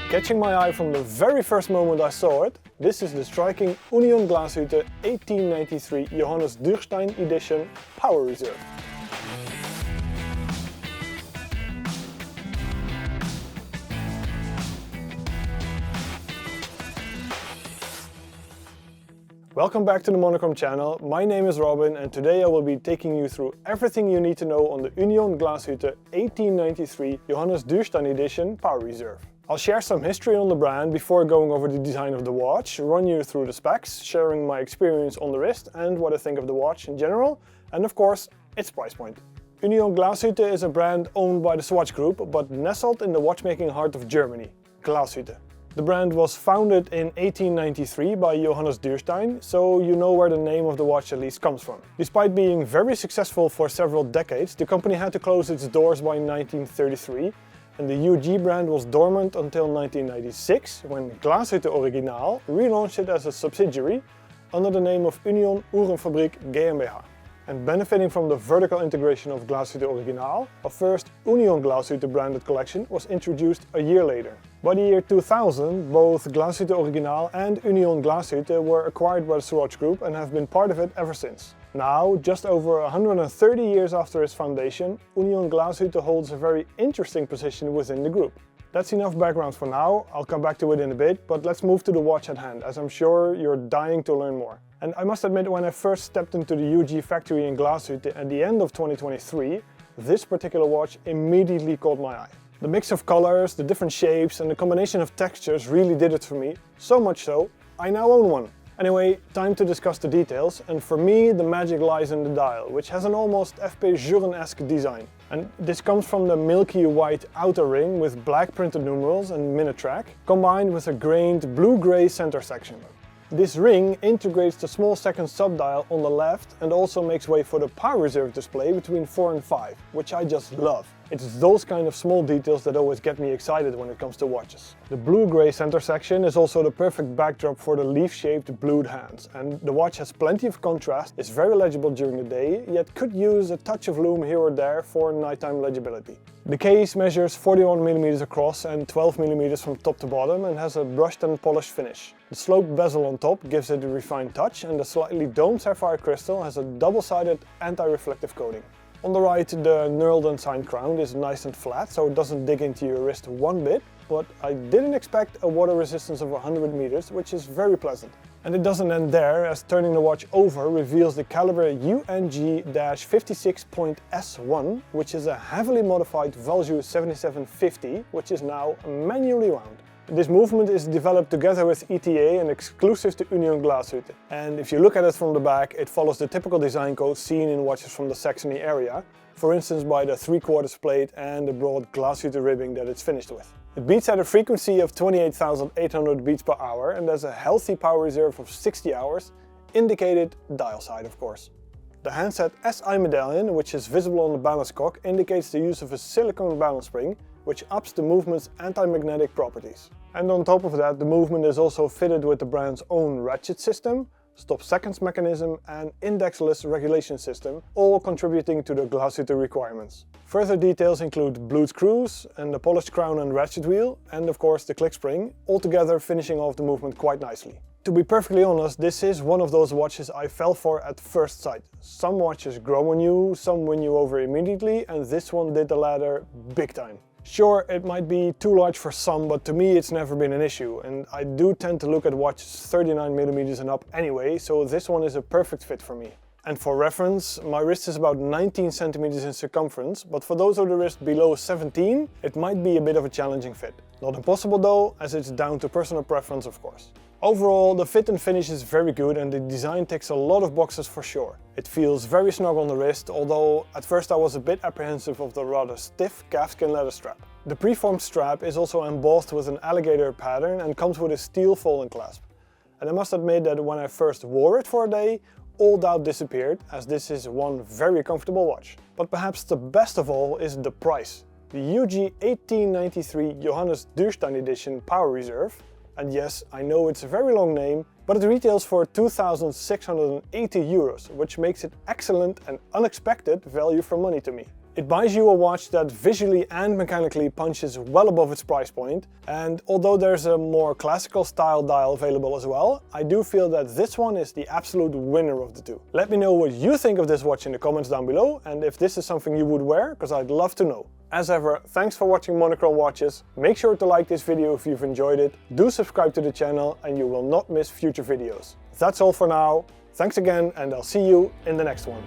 Catching my eye from the very first moment I saw it, this is the striking Union Glashütte 1893 Johannes Dürrstein edition Power Reserve. Welcome back to the Monochrome channel. My name is Robin and today I will be taking you through everything you need to know on the Union Glashütte 1893 Johannes Dürrstein edition Power Reserve. I'll share some history on the brand before going over the design of the watch, run you through the specs, sharing my experience on the wrist and what I think of the watch in general, and of course, its price point. Union Glashütte is a brand owned by the Swatch group, but nestled in the watchmaking heart of Germany, Glashütte. The brand was founded in 1893 by Johannes Dürrstein, so you know where the name of the watch at least comes from. Despite being very successful for several decades, the company had to close its doors by 1933, and the UG brand was dormant until 1996, when Glashütte Original relaunched it as a subsidiary under the name of Union Uhrenfabrik GmbH. And benefiting from the vertical integration of Glashütte Original, a first Union Glashütte branded collection was introduced a year later. By the year 2000, both Glashütte Original and Union Glashütte were acquired by the Swatch Group and have been part of it ever since. Now, just over 130 years after its foundation, Union Glashütte holds a very interesting position within the group. That's enough background for now, I'll come back to it in a bit, but let's move to the watch at hand, as I'm sure you're dying to learn more. And I must admit, when I first stepped into the UG factory in Glashütte at the end of 2023, this particular watch immediately caught my eye. The mix of colors, the different shapes and the combination of textures really did it for me, so much so, I now own one. Anyway, time to discuss the details, and for me the magic lies in the dial, which has an almost FP Journe-esque design. And this comes from the milky-white outer ring with black printed numerals and minute track, combined with a grained blue-grey center section. This ring integrates the small second subdial on the left and also makes way for the power reserve display between 4 and 5, which I just love. It's those kind of small details that always get me excited when it comes to watches. The blue-grey center section is also the perfect backdrop for the leaf-shaped blued hands, and the watch has plenty of contrast, is very legible during the day, yet could use a touch of lume here or there for nighttime legibility. The case measures 41mm across and 12mm from top to bottom and has a brushed and polished finish. The sloped bezel on top gives it a refined touch, and the slightly domed sapphire crystal has a double-sided anti-reflective coating. On the right, the knurled and signed crown is nice and flat, so it doesn't dig into your wrist one bit, but I didn't expect a water resistance of 100 meters, which is very pleasant. And it doesn't end there, as turning the watch over reveals the caliber UNG-56.S1, which is a heavily modified Valjoux 7750, which is now manually wound. This movement is developed together with ETA and exclusive to Union Glashütte. And if you look at it from the back, it follows the typical design code seen in watches from the Saxony area, for instance by the 3/4 plate and the broad Glashütte ribbing that it's finished with. It beats at a frequency of 28,800 beats per hour and has a healthy power reserve of 60 hours, indicated dial side of course. The handset SI medallion, which is visible on the balance cock, indicates the use of a silicone balance spring, which ups the movement's anti-magnetic properties. And on top of that, the movement is also fitted with the brand's own ratchet system, stop seconds mechanism and indexless regulation system, all contributing to the Glashütte requirements. Further details include blued screws and the polished crown and ratchet wheel, and of course the click spring, altogether finishing off the movement quite nicely. To be perfectly honest, this is one of those watches I fell for at first sight. Some watches grow on you, some win you over immediately, and this one did the latter big time. Sure, it might be too large for some, but to me it's never been an issue, and I do tend to look at watches 39mm and up anyway, so this one is a perfect fit for me. And for reference, my wrist is about 19 centimeters in circumference, but for those of the wrist below 17, it might be a bit of a challenging fit. Not impossible though, as it's down to personal preference of course. Overall, the fit and finish is very good and the design ticks a lot of boxes for sure. It feels very snug on the wrist, although at first I was a bit apprehensive of the rather stiff calfskin leather strap. The preformed strap is also embossed with an alligator pattern and comes with a steel folding clasp. And I must admit that when I first wore it for a day, all doubt disappeared, as this is one very comfortable watch. But perhaps the best of all is the price. The UG 1893 Johannes Dürrstein edition Power Reserve, and yes, I know it's a very long name, but it retails for 2,680 euros, which makes it excellent and unexpected value for money to me. It buys you a watch that visually and mechanically punches well above its price point, and although there's a more classical style dial available as well, I do feel that this one is the absolute winner of the two. Let me know what you think of this watch in the comments down below, and if this is something you would wear, because I'd love to know. As ever, thanks for watching Monochrome Watches. Make sure to like this video if you've enjoyed it, do subscribe to the channel and you will not miss future videos. That's all for now. Thanks again, and I'll see you in the next one.